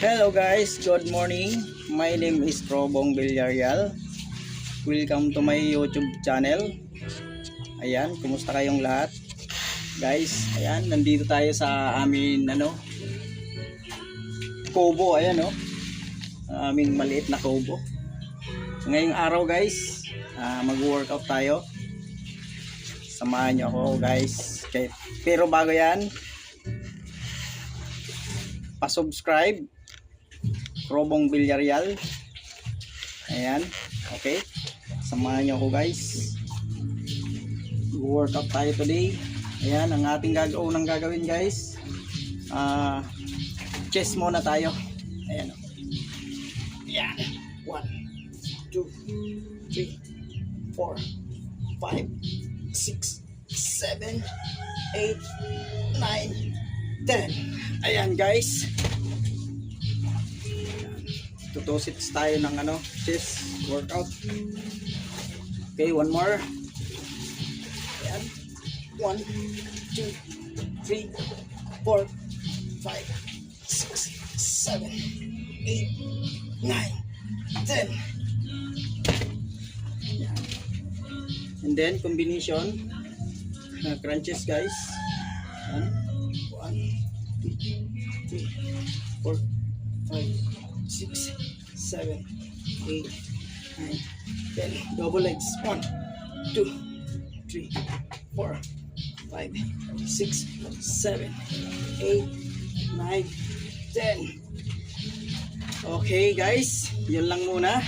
Hello guys, good morning. My name is Robong Villarreal. Welcome to my YouTube channel. Ayan, kumusta kayong lahat? Guys, ayan, nandito tayo sa amin kubo, ayan aming maliit na kubo. Ngayong araw guys, mag-workout tayo. Samahan niyo ako guys. Okay. Pero bago yan, pa-subscribe Robong Villarreal. Ayan, okay. Samahan niyo ako guys. Workout tayo today. Ayan, ang ating unang gagawin guys. Chest muna tayo. Ayan. Ayan. 1, 2, 3, 4, 5, 6, 7, 8, 9, 10. Ayan guys. Tutusits tayo ng chest workout. Okay, one more. Ayan. 1, 2, 3, 4, 5, 6, 7, 8, 9, 10. Ayan. And then combination na crunches guys. 1, 2, 3, 4, 5, 6, 7, 8, 9, 10. Double legs. 1, 2, 3, 4, 5, 6, 7, 8, 9, 10. Okay guys, yun lang muna.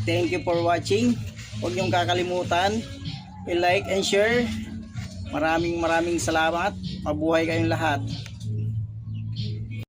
Thank you for watching. Huwag niyong kakalimutan i-like and share. Maraming salamat. Mabuhay kayong lahat.